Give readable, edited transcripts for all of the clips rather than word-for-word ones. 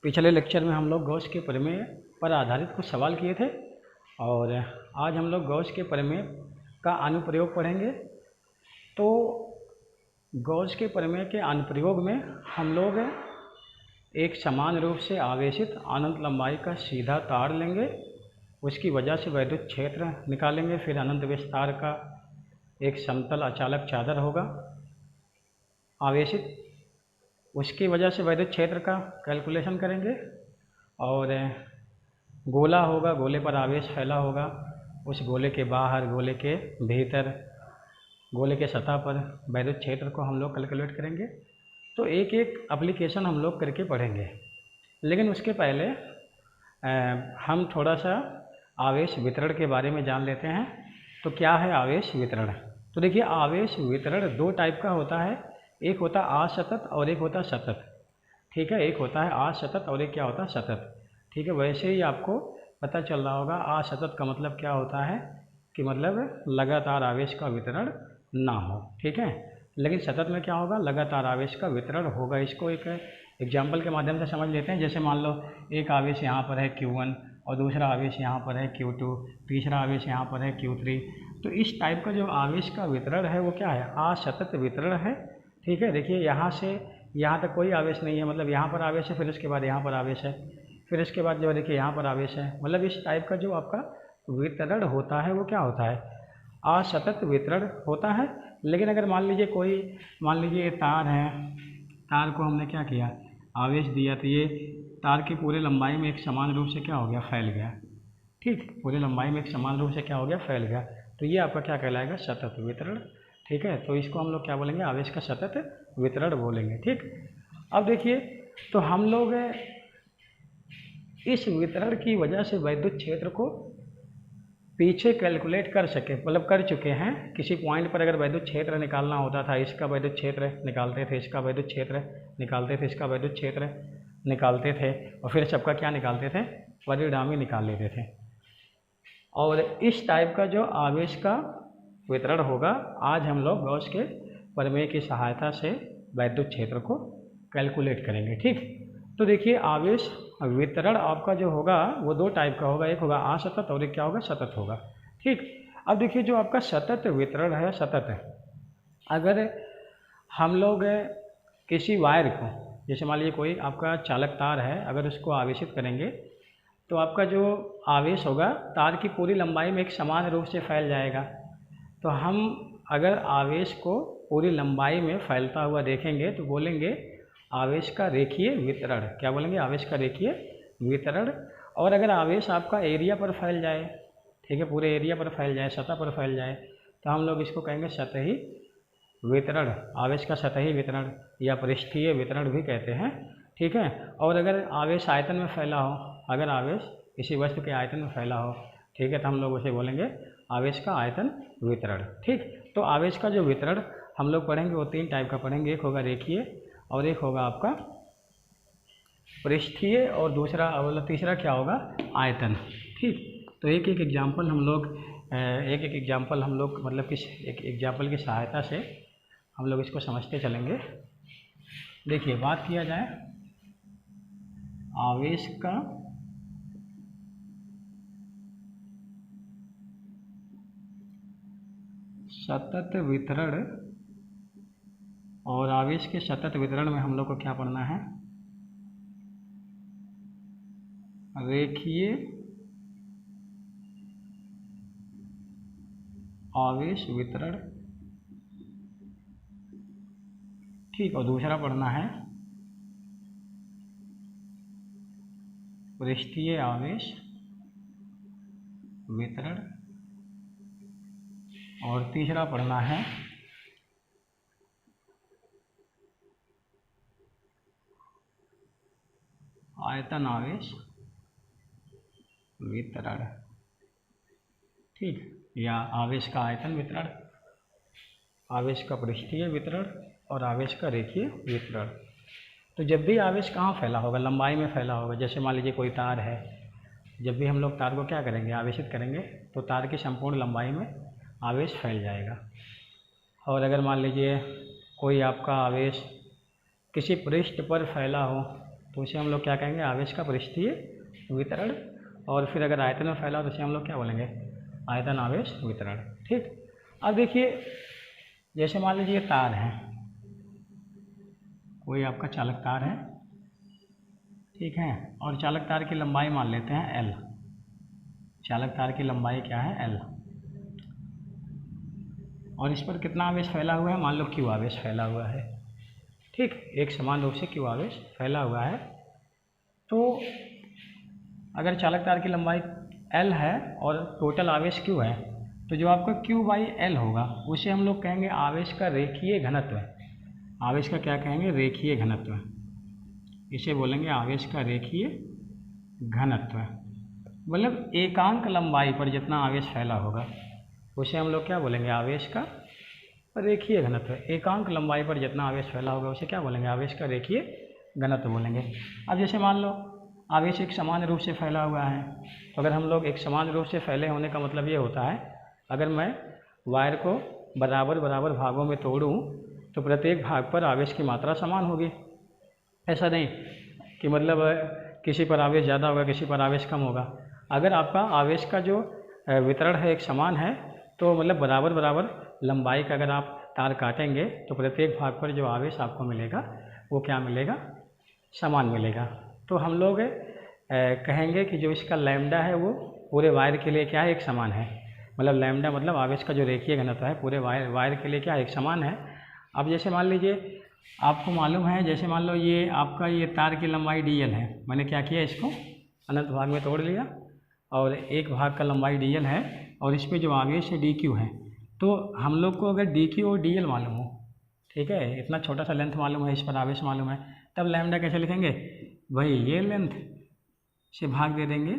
पिछले लेक्चर में हम लोग गॉस के प्रमेय पर आधारित कुछ सवाल किए थे और आज हम लोग गॉस के प्रमेय का अनुप्रयोग पढ़ेंगे। तो गॉस के प्रमेय के अनुप्रयोग में हम लोग एक समान रूप से आवेशित अनंत लंबाई का सीधा तार लेंगे, उसकी वजह से वैद्युत क्षेत्र निकालेंगे। फिर अनंत विस्तार का एक समतल अचालक चादर होगा आवेशित, उसकी वजह से वैद्युत क्षेत्र का कैलकुलेशन करेंगे। और गोला होगा, गोले पर आवेश फैला होगा, उस गोले के बाहर, गोले के भीतर, गोले के सतह पर वैद्युत क्षेत्र को हम लोग कैलकुलेट करेंगे। तो एक एक एप्लीकेशन हम लोग करके पढ़ेंगे, लेकिन उसके पहले हम थोड़ा सा आवेश वितरण के बारे में जान लेते हैं। तो क्या है आवेश वितरण? तो देखिए, आवेश वितरण दो टाइप का होता है, एक होता है असतत और एक होता है सतत। ठीक है, एक होता है असतत और एक क्या होता है सतत। ठीक है, वैसे ही आपको पता चल रहा होगा असतत का मतलब क्या होता है कि मतलब लगातार आवेश का वितरण ना हो। ठीक है, लेकिन सतत में क्या होगा, लगातार आवेश का वितरण होगा। इसको एक एग्जाम्पल के माध्यम से समझ लेते हैं। जैसे मान लो एक आवेश यहाँ पर है Q1 और दूसरा आवेश यहाँ पर है Q2, तीसरा आवेश यहाँ पर है Q3। तो इस टाइप का जो आवेश का वितरण है वो क्या है, असतत वितरण है। ठीक है, देखिए यहाँ से यहाँ तक कोई आवेश नहीं है, मतलब यहाँ पर आवेश है, फिर उसके बाद यहाँ पर आवेश है, फिर इसके बाद जो है देखिए यहाँ पर आवेश है। मतलब इस टाइप का जो आपका वितरण होता है वो क्या होता है, असतत वितरण होता है। लेकिन अगर मान लीजिए ये तार है, तार को हमने क्या किया, आवेश दिया, तो ये तार की पूरे लंबाई में एक समान रूप से क्या हो गया, फैल गया। ठीक, पूरी लंबाई में एक समान रूप से क्या हो गया, फैल गया। तो ये आपका क्या कहलाएगा, सतत वितरण। ठीक है, तो इसको हम लोग क्या बोलेंगे, आवेश का सतत वितरण बोलेंगे। ठीक, अब देखिए, तो हम लोग इस वितरण की वजह से वैद्युत क्षेत्र को पीछे कैलकुलेट कर सके, मतलब कर चुके हैं। किसी पॉइंट पर अगर वैद्युत क्षेत्र निकालना होता था, इसका वैद्युत क्षेत्र निकालते थे, इसका वैद्युत क्षेत्र निकालते थे, इसका वैद्युत क्षेत्र निकालते थे, और फिर सबका क्या निकालते थे, परिणामी निकाल लेते थे। और इस टाइप का जो आवेश का वितरण होगा, आज हम लोग गॉस के प्रमेय की सहायता से वैद्युत क्षेत्र को कैलकुलेट करेंगे। ठीक, तो देखिए, आवेश वितरण आपका जो होगा वो दो टाइप का होगा, एक होगा असतत और एक क्या होगा, सतत होगा। ठीक, अब देखिए, जो आपका सतत वितरण है, सतत है, अगर हम लोग किसी वायर को, जैसे मान लीजिए कोई आपका चालक तार है, अगर उसको आवेशित करेंगे तो आपका जो आवेश होगा तार की पूरी लंबाई में एक समान रूप से फैल जाएगा। तो हम अगर आवेश को पूरी लंबाई में फैलता हुआ देखेंगे तो बोलेंगे आवेश का रेखीय वितरण। क्या बोलेंगे, आवेश का रेखीय वितरण। और अगर आवेश आपका एरिया पर फैल जाए, ठीक है, पूरे एरिया पर फैल जाए, सतह पर फैल जाए, तो हम लोग इसको कहेंगे सतही वितरण, आवेश का सतही वितरण या पृष्ठीय वितरण भी कहते हैं। ठीक है, और अगर आवेश आयतन में फैला हो, अगर आवेश किसी वस्तु के आयतन में फैला हो, ठीक है, तो हम लोग उसे बोलेंगे आवेश का आयतन वितरण। ठीक, तो आवेश का जो वितरण हम लोग पढ़ेंगे वो तीन टाइप का पढ़ेंगे, एक होगा रेखीय और एक होगा आपका पृष्ठीय और दूसरा मतलब तीसरा क्या होगा, आयतन। ठीक, तो एक एक एग्जाम्पल हम लोग मतलब किस एक एग्जाम्पल की सहायता से हम लोग इसको समझते चलेंगे। देखिए, बात किया जाए आवेश का सतत वितरण, और आवेश के सतत वितरण में हम लोग को क्या पढ़ना है, रेखीय आवेश वितरण। ठीक, और दूसरा पढ़ना है पृष्ठीय आवेश वितरण, और तीसरा पढ़ना है आयतन आवेश वितरण। ठीक, या आवेश का आयतन वितरण, आवेश का पृष्ठीय वितरण और आवेश का रेखीय वितरण। तो जब भी आवेश कहाँ फैला होगा, लंबाई में फैला होगा। जैसे मान लीजिए कोई तार है, जब भी हम लोग तार को क्या करेंगे, आवेशित करेंगे, तो तार की संपूर्ण लंबाई में आवेश फैल जाएगा। और अगर मान लीजिए कोई आपका आवेश किसी पृष्ठ पर फैला हो, तो उसे हम लोग क्या कहेंगे, आवेश का पृष्ठीय वितरण। और फिर अगर आयतन में फैला तो उसे हम लोग क्या बोलेंगे, आयतन आवेश वितरण। ठीक, अब देखिए जैसे मान लीजिए तार है, कोई आपका चालक तार है, ठीक है, और चालक तार की लंबाई मान लेते हैं L। चालक तार की लंबाई क्या है, L, और इस पर कितना आवेश फैला हुआ है, मान लो Q आवेश फैला हुआ है। ठीक, एक समान रूप से Q आवेश फैला हुआ है। तो अगर चालक तार की लंबाई L है और टोटल आवेश Q है, तो जो आपका Q/L होगा उसे हम लोग कहेंगे आवेश का रेखीय घनत्व। आवेश का क्या कहेंगे, रेखीय घनत्व। इसे बोलेंगे आवेश का रेखीय घनत्व, मतलब एकांक लंबाई पर जितना आवेश फैला होगा उसे हम लोग क्या बोलेंगे, आवेश का रेखीय घनत्व। एकांक लंबाई पर जितना आवेश फैला होगा उसे क्या बोलेंगे, आवेश का रेखीय घनत्व बोलेंगे। अब जैसे मान लो आवेश एक समान रूप से फैला हुआ है, तो अगर हम लोग एक समान रूप से फैले होने का मतलब ये होता है, अगर मैं वायर को बराबर बराबर भागों में तोड़ूं तो प्रत्येक भाग पर आवेश की मात्रा समान होगी। ऐसा नहीं कि मतलब किसी पर आवेश ज़्यादा होगा, किसी पर आवेश कम होगा। अगर आपका आवेश का जो वितरण है एक समान है, तो मतलब बराबर बराबर लंबाई का अगर आप तार काटेंगे तो प्रत्येक भाग पर जो आवेश आपको मिलेगा वो क्या मिलेगा, समान मिलेगा। तो हम लोग कहेंगे कि जो इसका लैम्डा है वो पूरे वायर के लिए क्या है, एक समान है। मतलब लैम्डा मतलब आवेश का जो रेखीय घनत्व है पूरे वायर के लिए क्या एक समान है। अब जैसे मान लीजिए आपको मालूम है, जैसे मान लो ये आपका ये तार की लंबाई DL है, मैंने क्या किया, इसको अनंत भाग में तोड़ लिया और एक भाग का लंबाई DL है और इस पर जो आवेश है DQ है। तो हम लोग को अगर DQ और DL मालूम हो, ठीक है, इतना छोटा सा लेंथ मालूम है, इस पर आवेश मालूम है, तब लैम्डा कैसे लिखेंगे, भाई ये लेंथ से भाग दे देंगे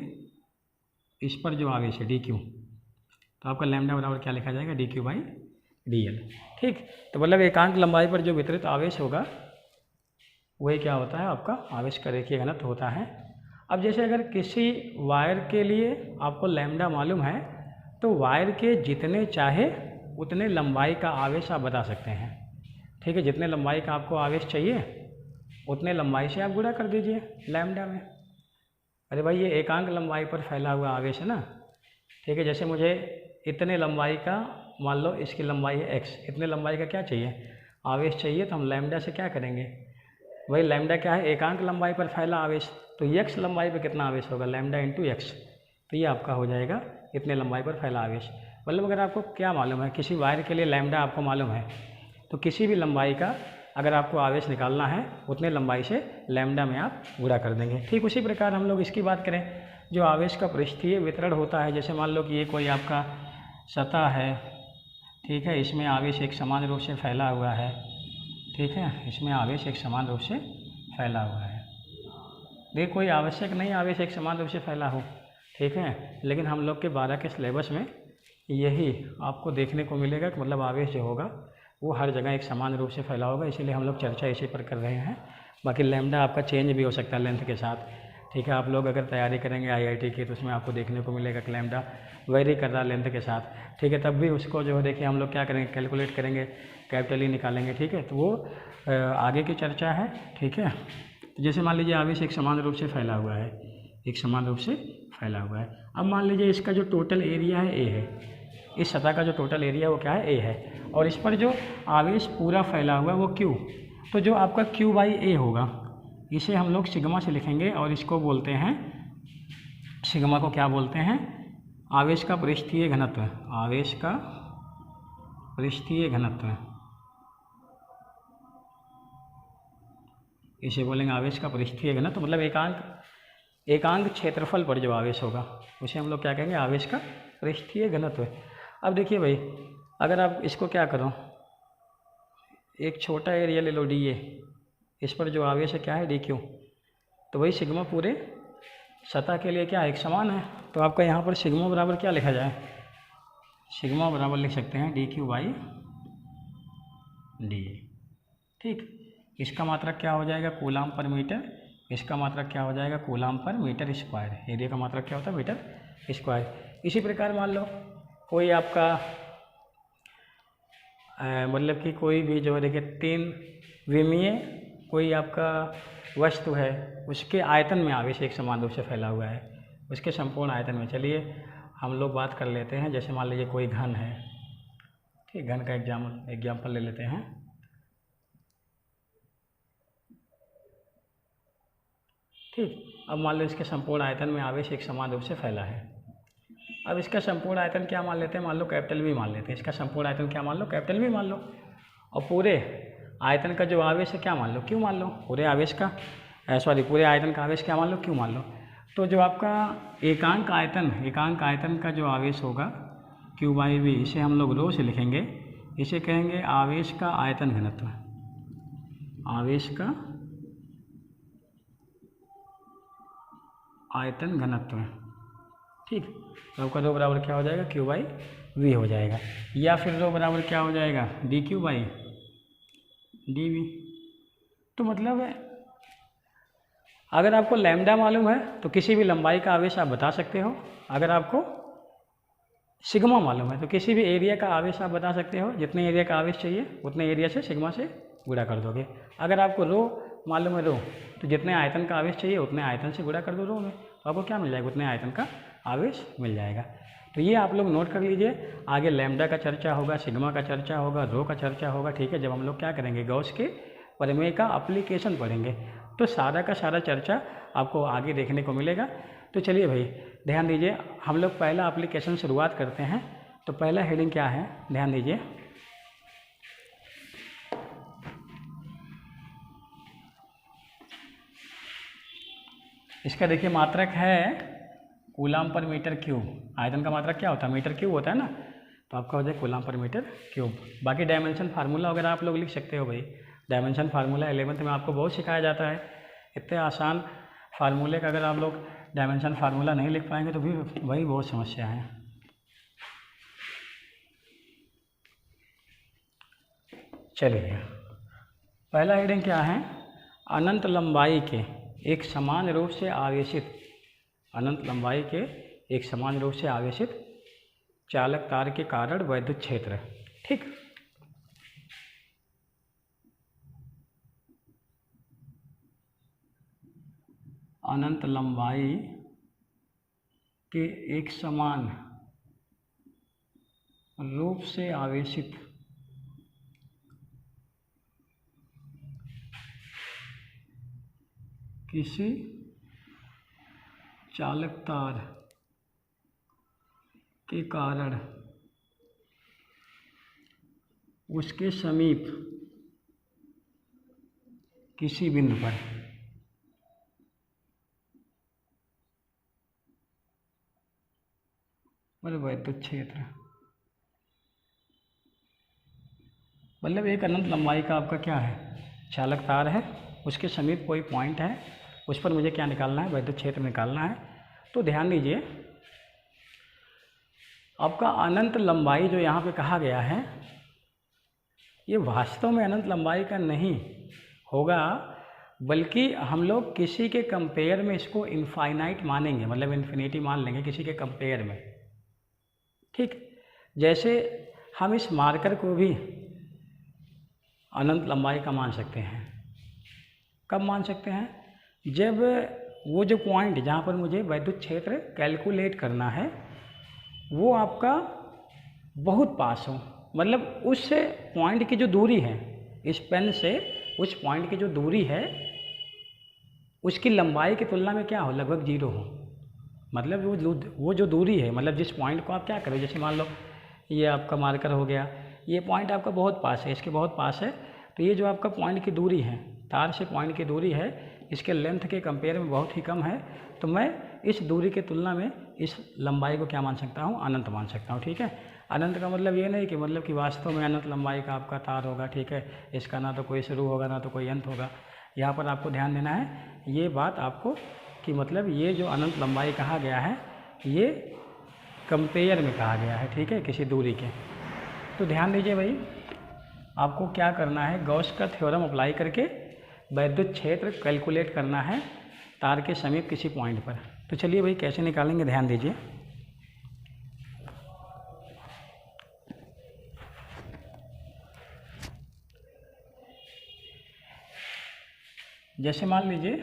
इस पर जो आवेश है DQ, तो आपका लैम्डा बराबर क्या लिखा जाएगा, DQ/DL। ठीक, तो मतलब एकांक लंबाई पर जो वितरित आवेश होगा वही क्या होता है, आपका आवेश का रेखीय घनत्व होता है। अब जैसे अगर किसी वायर के लिए आपको लैम्डा मालूम है तो वायर के जितने चाहे उतने लंबाई का आवेश आप बता सकते हैं। ठीक है, जितने लंबाई का आपको आवेश चाहिए उतने लंबाई से आप गुणा कर दीजिए लैम्डा में। अरे भाई ये एकांक लंबाई पर फैला हुआ आवेश है ना, ठीक है, जैसे मुझे इतने लंबाई का, मान लो इसकी लंबाई है x, इतने लंबाई का क्या चाहिए, आवेश चाहिए, तो हम लैम्डा से क्या करेंगे, वही लैम्डा क्या है, एकांक लंबाई पर फैला आवेश, तो x लंबाई पर कितना आवेश होगा, लैम्डा इंटू x, तो ये आपका हो जाएगा इतने लंबाई पर फैला आवेश। मतलब अगर आपको क्या मालूम है, किसी वायर के लिए लैम्डा आपको मालूम है, तो किसी भी लंबाई का अगर आपको आवेश निकालना है उतने लंबाई से लैम्डा में आप गुणा कर देंगे। ठीक उसी प्रकार हम लोग इसकी बात करें, जो आवेश का पृष्ठीय वितरण होता है, जैसे मान लो कि ये कोई आपका सतह है, ठीक है, इसमें आवेश एक समान रूप से फैला हुआ है, ठीक है, इसमें आवेश एक समान रूप से फैला हुआ है। देखिए कोई आवश्यक नहीं आवेश एक समान रूप से फैला हो, ठीक है, लेकिन हम लोग के 12 के सिलेबस में यही आपको देखने को मिलेगा कि मतलब आवेश जो होगा वो हर जगह एक समान रूप से फैला होगा, इसीलिए हम लोग चर्चा इसी पर कर रहे हैं। बाकी लैम्डा आपका चेंज भी हो सकता है लेंथ के साथ, ठीक है, आप लोग अगर तैयारी करेंगे IIT की तो उसमें आपको देखने को मिलेगा कि लैम्डा वेरी कर रहा है लेंथ के साथ, ठीक है, तब भी उसको जो है देखिए हम लोग क्या करेंगे, कैलकुलेट करेंगे, कैपिटल E निकालेंगे, ठीक है, तो वो आगे की चर्चा है। ठीक है, तो जैसे मान लीजिए आवेश एक समान रूप से फैला हुआ है, एक समान रूप से फैला हुआ है। अब मान लीजिए इसका जो टोटल एरिया है A है, इस सतह का जो टोटल एरिया वो क्या है, A है, और इस पर जो आवेश पूरा फैला हुआ है वो Q, तो जो आपका Q/A होगा इसे हम लोग सिग्मा से लिखेंगे और इसको बोलते हैं, सिग्मा को क्या बोलते हैं, आवेश का पृष्ठीय घनत्व, आवेश का पृष्ठीय घनत्व, इसे बोलेंगे आवेश का पृष्ठीय घनत्व। मतलब एकांक क्षेत्रफल पर जो आवेश होगा उसे हम लोग क्या कहेंगे, आवेश का पृष्ठीय घनत्व। अब देखिए भाई, अगर आप इसको क्या करो, एक छोटा एरिया ले लो DA, इस पर जो आवेश है क्या है DQ, तो वही सिग्मा पूरे सतह के लिए क्या एक समान है, तो आपका यहाँ पर सिग्मा बराबर क्या लिखा जाए, सिग्मा बराबर लिख सकते हैं DQ/DA। ठीक, इसका मात्रक क्या हो जाएगा, कूलाम पर मीटर, इसका मात्रक क्या हो जाएगा, कूलाम पर मीटर स्क्वायर। एरिया का मात्रक क्या होता है, मीटर स्क्वायर। इसी प्रकार मान लो कोई आपका मतलब कि कोई भी जो है देखिए 3 विमीय कोई आपका वस्तु है उसके आयतन में आवेश एक समान रूप से फैला हुआ है, उसके संपूर्ण आयतन में। चलिए हम लोग बात कर लेते हैं, जैसे मान लीजिए कोई घन है, ठीक, घन का एग्जाम्पल ले लेते हैं। ठीक, अब मान लो इसके संपूर्ण आयतन में आवेश एक समान रूप से फैला है। अब इसका संपूर्ण आयतन क्या मान लेते हैं, मान लो कैपिटल V मान लेते हैं। इसका संपूर्ण आयतन क्या मान लो, कैपिटल V मान लो। और पूरे आयतन का जो आवेश है क्या मान लो, Q मान लो। पूरे आवेश का पूरे आयतन का आवेश क्या मान लो, Q मान लो। तो जो आपका एकांक आयतन का जो आवेश होगा Q/V, इसे हम लोग रो से लिखेंगे। इसे कहेंगे आवेश का आयतन घनत्व, आवेश का आयतन घनत्व। ठीक, तो आपका रो बराबर क्या हो जाएगा, Q/V हो जाएगा। या फिर रो बराबर क्या हो जाएगा, dQ/dV। तो मतलब अगर आपको लैम्डा मालूम है तो किसी भी लंबाई का आवेश आप बता सकते हो। अगर आपको सिग्मा मालूम है तो किसी भी एरिया का आवेश आप बता सकते हो। जितने एरिया का आवेश चाहिए उतने एरिया से सिग्मा से गुणा कर दोगे। अगर आपको रो मालूम है, रो, तो जितने आयतन का आवेश चाहिए उतने आयतन से गुणा कर दो रो में, तो आपको क्या मिल जाएगा, उतने आयतन का आवेश मिल जाएगा। तो ये आप लोग नोट कर लीजिए। आगे लैम्डा का चर्चा होगा, सिग्मा का चर्चा होगा, रो का चर्चा होगा, ठीक है। जब हम लोग क्या करेंगे, गॉस के प्रमेय का एप्लीकेशन पढ़ेंगे तो सारा का सारा चर्चा आपको आगे देखने को मिलेगा। तो चलिए भाई ध्यान दीजिए, हम लोग पहला एप्लीकेशन शुरुआत करते हैं। तो पहला हेडिंग क्या है, ध्यान दीजिए। इसका देखिए मात्रक है कूलम पर मीटर क्यूब। आयतन का मात्रक क्या होता है, मीटर क्यूब होता है ना, तो आपका हो जाए कूलम पर मीटर क्यूब। बाकी डायमेंशन फार्मूला वगैरह आप लोग लिख सकते हो भाई। डायमेंशन फार्मूला 11th में आपको बहुत सिखाया जाता है। इतने आसान फार्मूले का अगर आप लोग डायमेंशन फार्मूला नहीं लिख पाएंगे तो भी वही बहुत समस्या है। चलिए पहला हेडिंग क्या है, अनंत लंबाई के एक समान रूप से आवेशित, अनंत लंबाई के एक समान रूप से आवेशित चालक तार के कारण वैद्युत क्षेत्र। ठीक, अनंत लंबाई के एक समान रूप से आवेशित किसी चालक तार के कारण उसके समीप किसी बिंदु पर वैद्युत क्षेत्र, मतलब एक अनंत लंबाई का आपका क्या है, चालक तार है, उसके समीप कोई पॉइंट है, उस पर मुझे क्या निकालना है, वैद्युत क्षेत्र निकालना है। तो ध्यान दीजिए, आपका अनंत लंबाई जो यहाँ पे कहा गया है ये वास्तव में अनंत लंबाई का नहीं होगा, बल्कि हम लोग किसी के कंपेयर में इसको इनफाइनाइट मानेंगे, मतलब इन्फिनिटी मान लेंगे किसी के कंपेयर में। ठीक, जैसे हम इस मार्कर को भी अनंत लंबाई का मान सकते हैं। कब मान सकते हैं, जब वो जो पॉइंट जहाँ पर मुझे वैद्युत क्षेत्र कैलकुलेट करना है वो आपका बहुत पास हो, मतलब उस पॉइंट की जो दूरी है, इस पेन से उस पॉइंट की जो दूरी है उसकी लंबाई की तुलना में क्या हो, लगभग जीरो हो। मतलब वो जो दूरी है, मतलब जिस पॉइंट को आप क्या करें, जैसे मान लो ये आपका मार्कर हो गया, ये पॉइंट आपका बहुत पास है, इसके बहुत पास है, तो ये जो आपका पॉइंट की दूरी है, तार से पॉइंट की दूरी है, इसके लेंथ के कंपेयर में बहुत ही कम है। तो मैं इस दूरी के तुलना में इस लंबाई को क्या मान सकता हूँ, अनंत मान सकता हूँ। ठीक है, अनंत का मतलब ये नहीं कि मतलब कि वास्तव में अनंत लंबाई का आपका तार होगा, ठीक है, इसका ना तो कोई शुरू होगा ना तो कोई अंत होगा। यहाँ पर आपको ध्यान देना है ये बात आपको, कि मतलब ये जो अनंत लंबाई कहा गया है ये कंपेयर में कहा गया है, ठीक है, किसी दूरी के। तो ध्यान दीजिए भाई, आपको क्या करना है, गॉस का थ्योरम अप्लाई करके वैद्युत क्षेत्र कैलकुलेट करना है तार के समीप किसी पॉइंट पर। तो चलिए भाई कैसे निकालेंगे, ध्यान दीजिए। जैसे मान लीजिए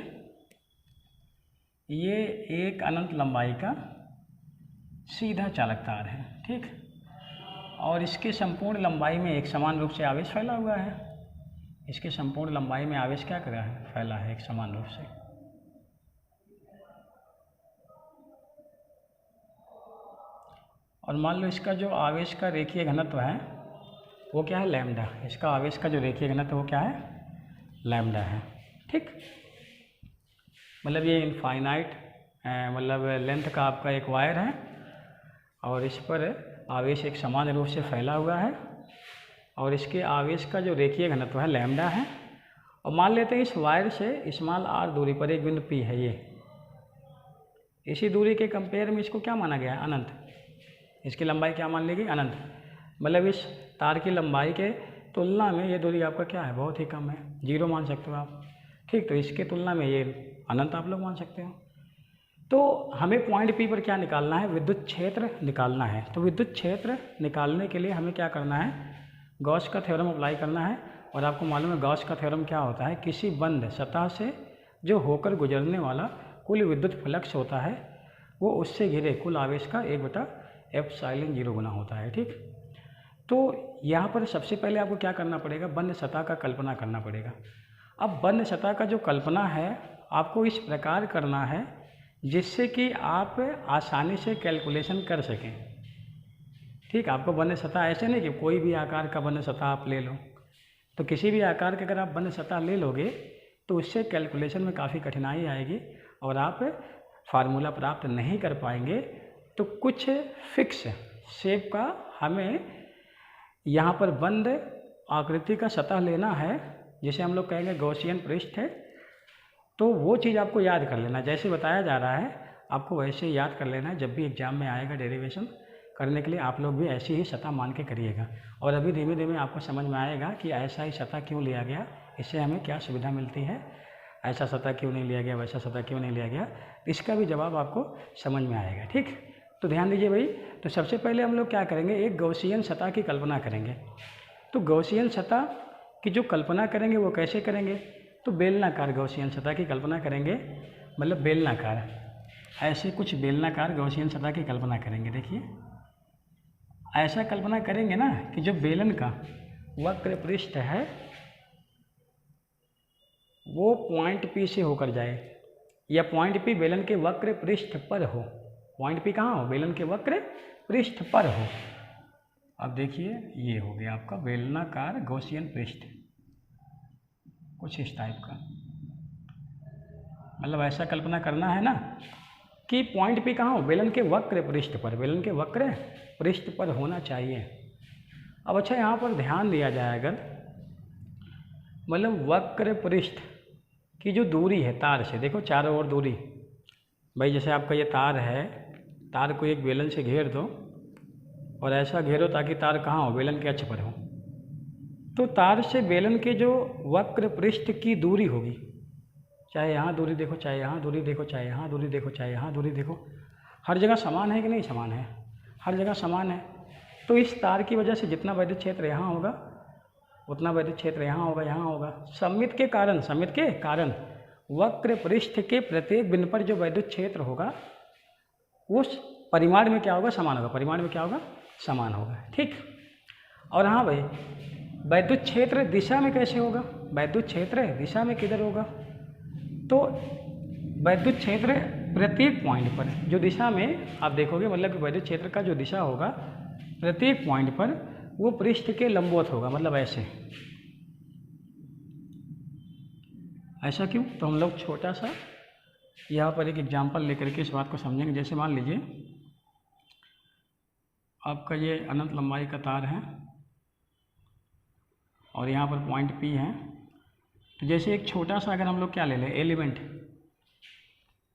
ये एक अनंत लंबाई का सीधा चालक तार है, ठीक, और इसके संपूर्ण लंबाई में एक समान रूप से आवेश फैला हुआ है। इसके संपूर्ण लंबाई में आवेश क्या कर रहा है, फैला है एक समान रूप से। और मान लो इसका जो आवेश का रेखीय घनत्व है वो क्या है, लैम्डा। इसका आवेश का जो रेखीय घनत्व वो क्या है, लैम्डा है, ठीक। मतलब ये इनफाइनाइट मतलब लेंथ का आपका एक वायर है और इस पर आवेश एक समान रूप से फैला हुआ है और इसके आवेश का जो रेखीय घनत्व है लैम्डा है। और मान लेते हैं इस वायर से स्मॉल r दूरी पर एक बिंदु P है, ये इसी दूरी के कंपेयर में इसको क्या माना गया है, अनंत। इसकी लंबाई क्या मान ली गई, अनंत। मतलब इस तार की लंबाई के तुलना में ये दूरी आपका क्या है, बहुत ही कम है, 0 मान सकते हो आप, ठीक। तो इसके तुलना में ये अनंत आप लोग मान सकते हो। तो हमें पॉइंट P पर क्या निकालना है, विद्युत क्षेत्र निकालना है। तो विद्युत क्षेत्र निकालने के लिए हमें क्या करना है, गॉस का थ्योरम अप्लाई करना है। और आपको मालूम है गॉस का थ्योरम क्या होता है, किसी बंद सतह से जो होकर गुजरने वाला कुल विद्युत फ्लक्स होता है वो उससे घिरे कुल आवेश का 1/ε0 गुना होता है, ठीक। तो यहाँ पर सबसे पहले आपको क्या करना पड़ेगा, बंद सतह का कल्पना करना पड़ेगा। अब बंद सतह का जो कल्पना है आपको इस प्रकार करना है जिससे कि आप आसानी से कैलकुलेशन कर सकें, ठीक। आपको बंद सतह ऐसे नहीं कि कोई भी आकार का बंद सतह आप ले लो, तो किसी भी आकार के अगर आप बंद सतह ले लोगे तो उससे कैलकुलेशन में काफ़ी कठिनाई आएगी और आप फार्मूला प्राप्त नहीं कर पाएंगे। तो कुछ फिक्स शेप का हमें यहाँ पर बंद आकृति का सतह लेना है जिसे हम लोग कहेंगे गॉसियन पृष्ठ है। तो वो चीज़ आपको याद कर लेना, जैसे बताया जा रहा है आपको वैसे याद कर लेना है। जब भी एग्जाम में आएगा डेरिवेशन करने के लिए आप लोग भी ऐसी ही सतह मान के करिएगा। और अभी धीमे धीमे आपको समझ में आएगा कि ऐसा ही सतह क्यों लिया गया, इससे हमें क्या सुविधा मिलती है, ऐसा सतह क्यों नहीं लिया गया, वैसा सतह क्यों नहीं लिया गया, इसका भी जवाब आपको समझ में आएगा, ठीक। तो ध्यान दीजिए भाई। तो सबसे पहले हम लोग क्या करेंगे, एक गॉसियन सतह की कल्पना करेंगे। तो गॉसियन सतह की जो कल्पना करेंगे वो कैसे करेंगे, तो बेलनाकार गॉसियन सतह की कल्पना करेंगे। मतलब बेलनाकार, ऐसे कुछ बेलनाकार गॉसियन सतह की कल्पना करेंगे। देखिए ऐसा कल्पना करेंगे ना कि जो बेलन का वक्र पृष्ठ है वो पॉइंट P से होकर जाए, या पॉइंट P बेलन के वक्र पृष्ठ पर हो। पॉइंट P कहाँ हो, बेलन के वक्र पृष्ठ पर हो। अब देखिए ये हो गया आपका बेलनाकार गॉसियन पृष्ठ, कुछ इस टाइप का। मतलब ऐसा कल्पना करना है ना कि पॉइंट P कहाँ हो, बेलन के वक्र पृष्ठ पर, बेलन के वक्र पृष्ठ पर होना चाहिए। अब अच्छा यहाँ पर ध्यान दिया जाए अगर, मतलब वक्र पृष्ठ की जो दूरी है तार से, देखो चारों ओर दूरी भाई, जैसे आपका ये तार है, तार को एक बेलन से घेर दो और ऐसा घेरो ताकि तार कहाँ हो, बेलन के अक्ष पर हो। तो तार से बेलन के जो वक्र पृष्ठ की दूरी होगी, चाहे यहाँ दूरी देखो, चाहे यहाँ दूरी देखो, चाहे यहाँ दूरी देखो, चाहे यहाँ दूरी देखो, हर जगह समान है कि नहीं, समान है, हर जगह समान है। तो इस तार की वजह से जितना वैद्युत क्षेत्र यहाँ होगा उतना वैद्युत क्षेत्र यहाँ होगा, यहाँ होगा। सममित के कारण वक्र पृष्ठ के प्रत्येक बिंदु पर जो वैद्युत क्षेत्र होगा उस परिमाण में क्या होगा, समान होगा, परिमाण में क्या होगा, समान होगा, ठीक। और हाँ भाई, वैद्युत क्षेत्र दिशा में कैसे होगा, वैद्युत क्षेत्र दिशा में किधर होगा, तो वैद्युत क्षेत्र प्रत्येक पॉइंट पर जो दिशा में आप देखोगे, मतलब कि वैद्युत क्षेत्र का जो दिशा होगा प्रत्येक पॉइंट पर वो पृष्ठ के लंबवत होगा। मतलब ऐसा क्यों, तो हम लोग छोटा सा यहाँ पर एक एग्जाम्पल लेकर के इस बात को समझेंगे। जैसे मान लीजिए आपका ये अनंत लंबाई का तार है और यहाँ पर पॉइंट P है। तो जैसे एक छोटा सा अगर हम लोग क्या ले लें एलिमेंट,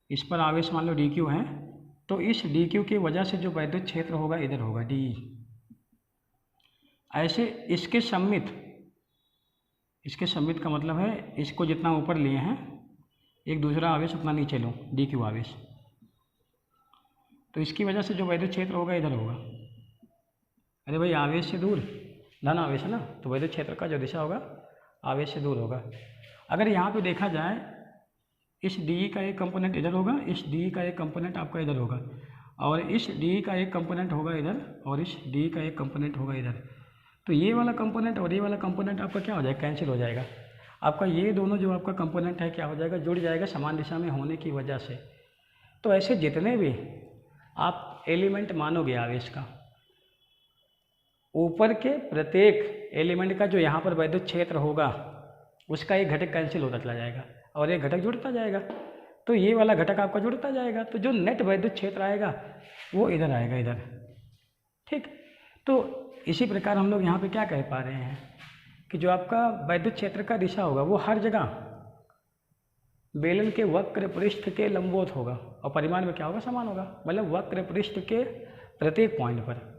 इस पर आवेश मान लो dq है, तो इस dq की वजह से जो वैद्युत क्षेत्र होगा इधर होगा d। ऐसे इसके सम्मित का मतलब है इसको जितना ऊपर लिए हैं एक दूसरा आवेश अपना नीचे लो, dq आवेश, तो इसकी वजह से जो वैद्युत क्षेत्र होगा इधर होगा। अरे भाई आवेश से दूर धन आवेश है ना, तो वैद्युत क्षेत्र का जो दिशा होगा आवेश से दूर होगा। अगर यहाँ पे देखा जाए, इस डी का एक कंपोनेंट इधर होगा, इस डी का एक कंपोनेंट आपका इधर होगा, और इस डी का एक कंपोनेंट होगा इधर, और इस डी का एक कंपोनेंट होगा इधर। तो ये वाला कंपोनेंट और ये वाला कंपोनेंट आपका क्या हो जाएगा, कैंसिल हो जाएगा। आपका ये दोनों जो आपका कंपोनेंट है क्या हो जाएगा, जुड़ जाएगा समान दिशा में होने की वजह से। तो ऐसे जितने भी आप एलिमेंट मानोगे आवेश का, ऊपर के प्रत्येक एलिमेंट का जो यहाँ पर वैद्युत क्षेत्र होगा उसका एक घटक कैंसिल होता चला जाएगा और एक घटक जुड़ता जाएगा। तो ये वाला घटक आपका जुड़ता जाएगा, तो जो नेट वैद्युत क्षेत्र आएगा वो इधर आएगा, इधर। ठीक, तो इसी प्रकार हम लोग यहाँ पे क्या कह पा रहे हैं कि जो आपका वैद्युत क्षेत्र का दिशा होगा वो हर जगह बेलन के वक्र पृष्ठ के लंबवत होगा और परिमाण में क्या होगा, समान होगा। मतलब वक्र पृष्ठ के प्रत्येक पॉइंट पर,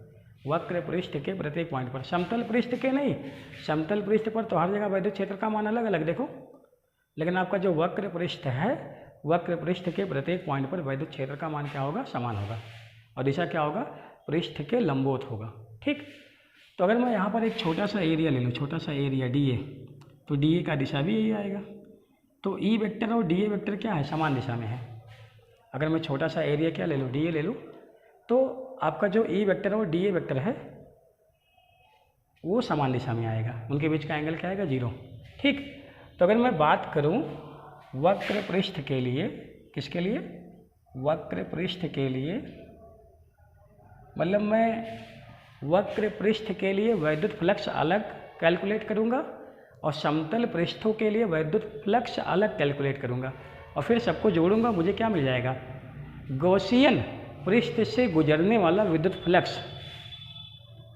वक्र पृष्ठ के प्रत्येक पॉइंट पर, समतल पृष्ठ के नहीं। समतल पृष्ठ पर तो हर जगह वैद्युत क्षेत्र का मान अलग अलग देखो, लेकिन आपका जो वक्र पृष्ठ है, वक्र पृष्ठ के प्रत्येक पॉइंट पर वैद्युत क्षेत्र का मान क्या होगा, समान होगा और दिशा क्या होगा, पृष्ठ के लंबवत होगा। ठीक, तो अगर मैं यहाँ पर एक छोटा सा एरिया ले लूँ, छोटा सा एरिया डी ए, तो डी ए का दिशा भी यही आएगा। तो ई वेक्टर और डी ए वेक्टर क्या है, समान दिशा में है। अगर मैं छोटा सा एरिया क्या ले लूँ, डी ए ले लूँ, तो आपका जो ई वेक्टर और डी ए वेक्टर है वो समान दिशा में आएगा, उनके बीच का एंगल क्या आएगा, 0। ठीक, तो अगर मैं बात करूं वक्र पृष्ठ के लिए, किसके लिए, वक्र पृष्ठ के लिए, मतलब मैं वक्र पृष्ठ के लिए वैद्युत फ्लक्स अलग कैलकुलेट करूंगा और समतल पृष्ठों के लिए वैद्युत फ्लक्स अलग कैलकुलेट करूंगा और फिर सबको जोड़ूंगा, मुझे क्या मिल जाएगा, गॉसियन पृष्ठ से गुजरने वाला विद्युत फ्लक्स।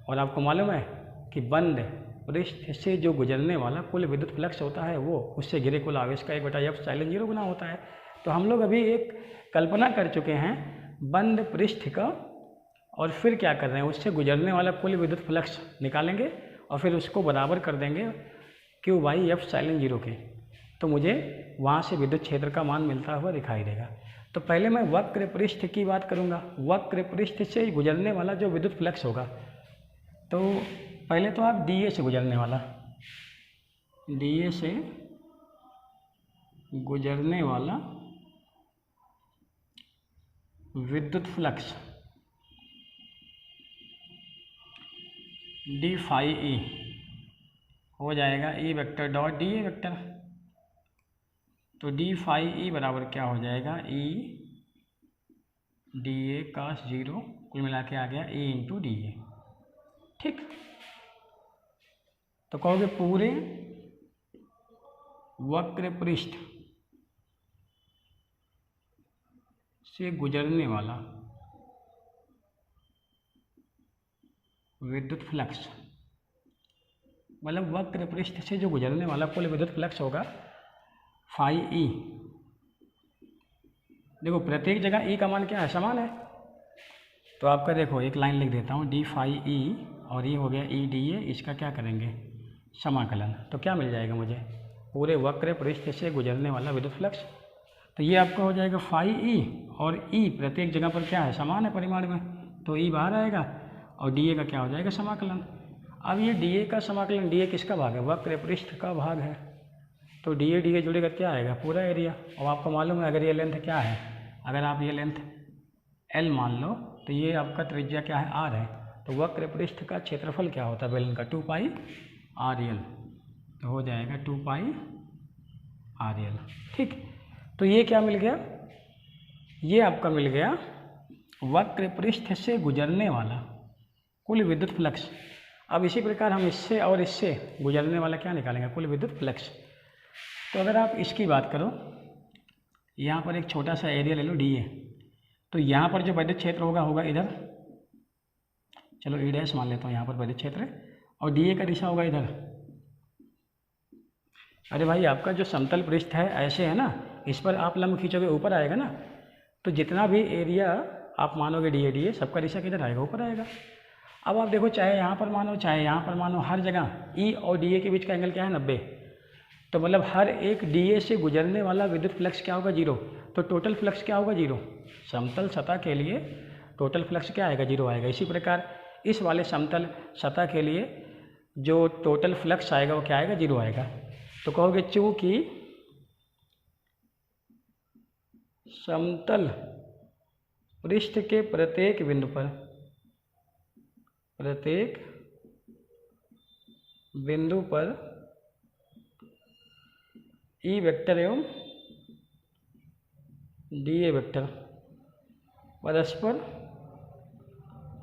और आपको मालूम है कि बंद पृष्ठ से जो गुजरने वाला कुल विद्युत फ्लक्स होता है वो उससे घिरे कुल आवेश का 1/F(0) गुना होता है। तो हम लोग अभी एक कल्पना कर चुके हैं बंद पृष्ठ का, और फिर क्या कर रहे हैं, उससे गुजरने वाला कुल विद्युत फ्लक्स निकालेंगे और फिर उसको बराबर कर देंगे Q/F(0) के, तो मुझे वहाँ से विद्युत क्षेत्र का मान मिलता हुआ दिखाई देगा। तो पहले मैं वक्र पृष्ठ की बात करूँगा, वक्र पृष्ठ से गुजरने वाला जो विद्युत फ्लक्स होगा, तो पहले तो आप डी ए से गुजरने वाला, डी ए से गुजरने वाला विद्युत फ्लक्स डी फाई ई हो जाएगा E vector dot D A vector. तो डी फाई ई बराबर क्या हो जाएगा, ई डी ए cos 0, कुल मिला के आ गया ई इंटू डी ए। ठीक, तो कहोगे पूरे वक्र पृष्ठ से गुजरने वाला विद्युत फ्लक्स, मतलब वक्र पृष्ठ से जो गुजरने वाला कुल विद्युत फ्लक्स होगा फाई ई। देखो प्रत्येक जगह ई का मान क्या है, समान है। तो आपका देखो एक लाइन लिख देता हूँ, डी फाई ई, और ये हो गया ई डी ए, इसका क्या करेंगे, समाकलन। तो क्या मिल जाएगा मुझे, पूरे वक्र पृष्ठ से गुजरने वाला विद्युत फ्लक्स। तो ये आपका हो जाएगा फाई ई, और ई प्रत्येक जगह पर क्या है, समान है परिमाण में, तो ई बाहर आएगा और डी ए का क्या हो जाएगा, समाकलन। अब ये डी ए का समाकलन, डी ए किसका भाग है, वक्र पृष्ठ का भाग है, तो डी ए जुड़ेगा क्या आएगा, पूरा एरिया। और आपको मालूम है अगर ये लेंथ क्या है, अगर आप ये लेंथ एल मान लो तो ये आपका त्रिज्या क्या है, आर है। तो वक्र पृष्ठ का क्षेत्रफल क्या होता है बेलन का, 2πr(l), तो हो जाएगा 2πr(l). ठीक, तो ये क्या मिल गया, ये आपका मिल गया वक्र पृष्ठ से गुजरने वाला कुल विद्युत फ्लक्स। अब इसी प्रकार हम इससे और इससे गुजरने वाला क्या निकालेंगे, कुल विद्युत फ्लक्स। तो अगर आप इसकी बात करो, यहाँ पर एक छोटा सा एरिया ले लो डी ए, तो यहाँ पर जो वैद्युत क्षेत्र होगा इधर, चलो ई डैश मान लेता हूँ, यहाँ पर वैद्युत क्षेत्र, और डी ए का दिशा होगा इधर। अरे भाई आपका जो समतल पृष्ठ है ऐसे है ना, इस पर आप लंब खींचोगे ऊपर आएगा ना, तो जितना भी एरिया आप मानोगे डी ए सबका दिशा किधर आएगा, ऊपर आएगा। अब आप देखो चाहे यहाँ पर मानो चाहे यहाँ पर मानो, हर जगह ई और डी ए के बीच का एंगल क्या है, 90। तो मतलब हर एक डी ए से गुजरने वाला विद्युत फ्लक्स क्या होगा, 0। तो टोटल फ्लक्स क्या होगा, 0। समतल सतह के लिए टोटल फ्लक्स क्या आएगा, 0 आएगा। इसी प्रकार इस वाले समतल सतह के लिए जो टोटल फ्लक्स आएगा वो क्या आएगा, 0 आएगा। तो कहोगे चूँकि समतल पृष्ठ के प्रत्येक बिंदु पर, प्रत्येक बिंदु पर ई वेक्टर एवं डी ए वेक्टर परस्पर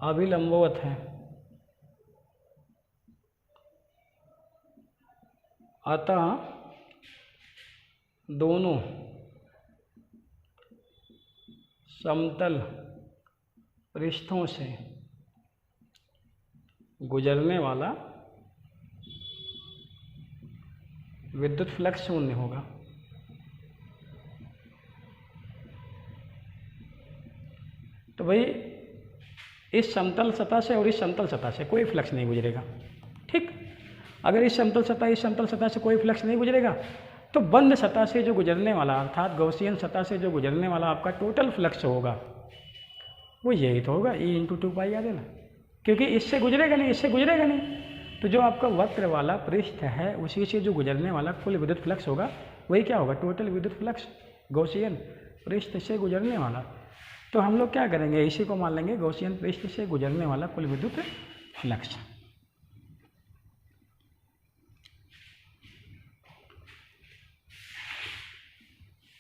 अभिलंबवत हैं, अतः दोनों समतल पृष्ठों से गुजरने वाला विद्युत फ्लक्स शून्य होगा। तो भाई इस समतल सतह से और इस समतल सतह से कोई फ्लक्स नहीं गुजरेगा, ठीक। अगर इस समतल सतह से कोई फ्लक्स नहीं गुजरेगा तो बंद सतह से जो गुजरने वाला, अर्थात गॉसियन सतह से जो गुजरने वाला आपका टोटल फ्लक्स होगा वो यही तो होगा, E इंटू 2πr, क्योंकि इससे गुजरेगा नहीं, इससे गुजरेगा नहीं। तो जो आपका वक्र वाला पृष्ठ है उसी से जो गुजरने वाला कुल विद्युत फ्लक्स होगा वही क्या होगा, टोटल विद्युत फ्लक्स, गॉसियन पृष्ठ से गुजरने वाला। तो हम लोग क्या करेंगे, इसी को मान लेंगे गॉसियन पृष्ठ से गुजरने वाला कुल विद्युत फ्लक्स।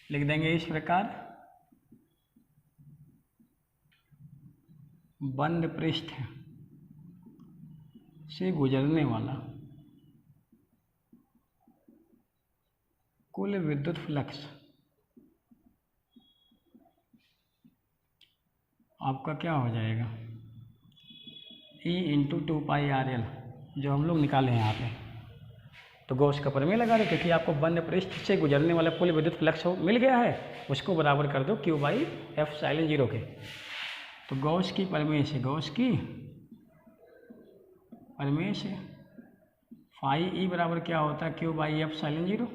लिख देंगे इस प्रकार, बंद पृष्ठ से गुजरने वाला कुल विद्युत फ्लक्स आपका क्या हो जाएगा, E इंटू 2πrl, जो हम लोग निकाले हैं यहाँ पे। तो गॉस का प्रमेय लगा दो, क्योंकि आपको बंद पृष्ठ से गुजरने वाला कुल विद्युत फ्लक्स मिल गया है, उसको बराबर कर दो Q/F∠0 के। तो गॉस की प्रमेय से, गॉस की प्रमेय से फाई E बराबर क्या होता है, Q/F∠0।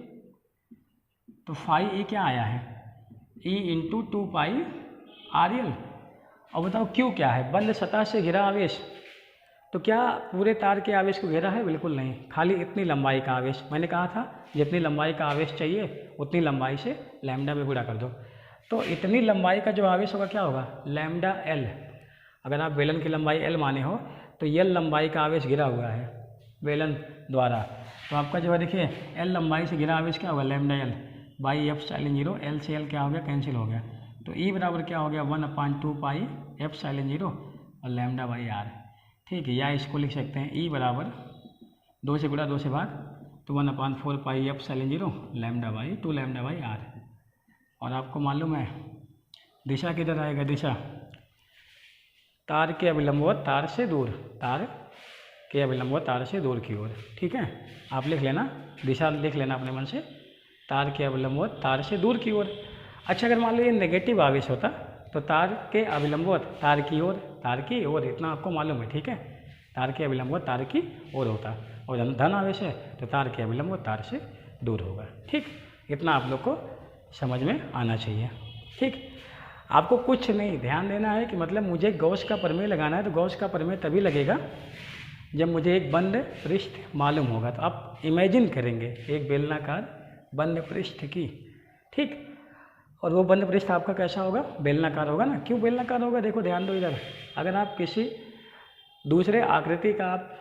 तो फाई E क्या आया है, E इंटू 2πrl। अब बताओ Q क्या है, बंद सतह से घिरा आवेश। तो क्या पूरे तार के आवेश को घेरा है, बिल्कुल नहीं, खाली इतनी लंबाई का आवेश। मैंने कहा था जितनी लंबाई का आवेश चाहिए उतनी लंबाई से लैम्डा में गुणा कर दो। तो इतनी लंबाई का जो आवेश होगा क्या होगा, लैम्डा L। अगर आप बेलन की लंबाई L माने हो तो L लंबाई का आवेश घिरा हुआ है बेलन द्वारा। तो आपका जो है देखिए L लंबाई से घिरा आवेश क्या होगा, लैम्डा L/F∠0। L से L क्या हो गया, कैंसिल हो गया। तो E बराबर क्या हो गया, 1/2πF∠0 और λ/r, ठीक है। या इसको लिख सकते हैं E बराबर 2 से गुणा 2 से भाग, तो 1/4πF∠0 λ/2 λ/r। और आपको मालूम है दिशा किधर आएगा, दिशा तार के अभिलंबवत तार से दूर, तार के अभिलंबवत तार से दूर की ओर, ठीक है। आप लिख लेना, दिशा लिख लेना अपने मन से, तार के अभिलंबवत तार से दूर की ओर। अच्छा, अगर मान लो ये नेगेटिव आवेश होता तो तार के अभिलंबवत तार की ओर, तार की ओर, इतना आपको मालूम है, ठीक है। तार के अभिलंबवत तार की ओर होता, और धन आवेश है तो तार के अभिलंबवत तार से दूर होगा, ठीक। इतना आप लोग को समझ में आना चाहिए, ठीक। आपको कुछ नहीं ध्यान देना है कि मतलब मुझे गॉस का प्रमेय लगाना है, तो गॉस का प्रमेय तभी लगेगा जब मुझे एक बंद पृष्ठ मालूम होगा। तो आप इमेजिन करेंगे एक बेलनाकार बंद पृष्ठ की, ठीक। और वो बंद पृष्ठ आपका कैसा होगा, बेलनाकार होगा ना। क्यों बेलनाकार होगा, देखो ध्यान दो इधर। अगर आप किसी दूसरे आकृति का आप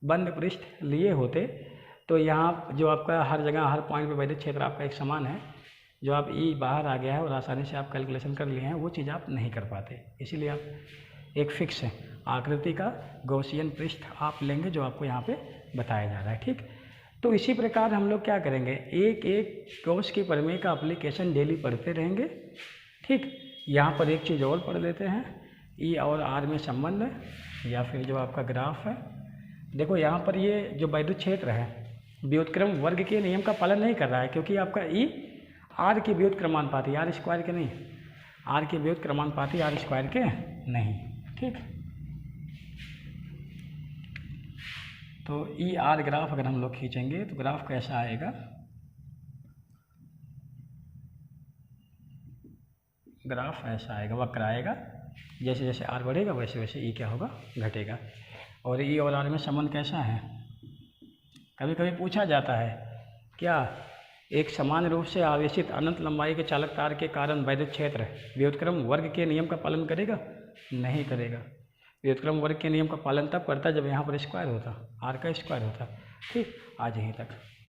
बंद पृष्ठ लिए होते तो यहाँ जो आपका हर जगह हर पॉइंट पे वैद्युत क्षेत्र आपका एक समान है, जो आप E बाहर आ गया है और आसानी से आप कैलकुलेशन कर लिए हैं, वो चीज़ आप नहीं कर पाते। इसीलिए आप एक फिक्स है आकृति का गॉसियन पृष्ठ आप लेंगे जो आपको यहाँ पे बताया जा रहा है, ठीक। तो इसी प्रकार हम लोग क्या करेंगे, एक एक गॉस की प्रमेय का एप्लीकेशन डेली पढ़ते रहेंगे, ठीक। यहाँ पर एक चीज़ और पढ़ लेते हैं, E और R में संबंध है, या फिर जो आपका ग्राफ है। देखो यहाँ पर ये जो वैद्युत क्षेत्र है व्युत्क्रम वर्ग के नियम का पालन नहीं कर रहा है, क्योंकि आपका E R की व्युत्क्रमानुपाती, R स्क्वायर के नहीं, R की व्युत्क्रमानुपाती R स्क्वायर के नहीं, ठीक। तो E R ग्राफ अगर हम लोग खींचेंगे तो ग्राफ कैसा आएगा, ग्राफ ऐसा आएगा, वक्र आएगा। जैसे जैसे R बढ़ेगा वैसे वैसे E क्या होगा, घटेगा। और E और R में संबंध कैसा है, कभी कभी पूछा जाता है क्या एक समान रूप से आवेशित अनंत लंबाई के चालक तार के कारण वैद्युत क्षेत्र व्युत्क्रम वर्ग के नियम का पालन करेगा? नहीं करेगा। व्युत्क्रम वर्ग के नियम का पालन तब करता जब यहाँ पर स्क्वायर होता, आर का स्क्वायर होता। ठीक, आज यहीं तक।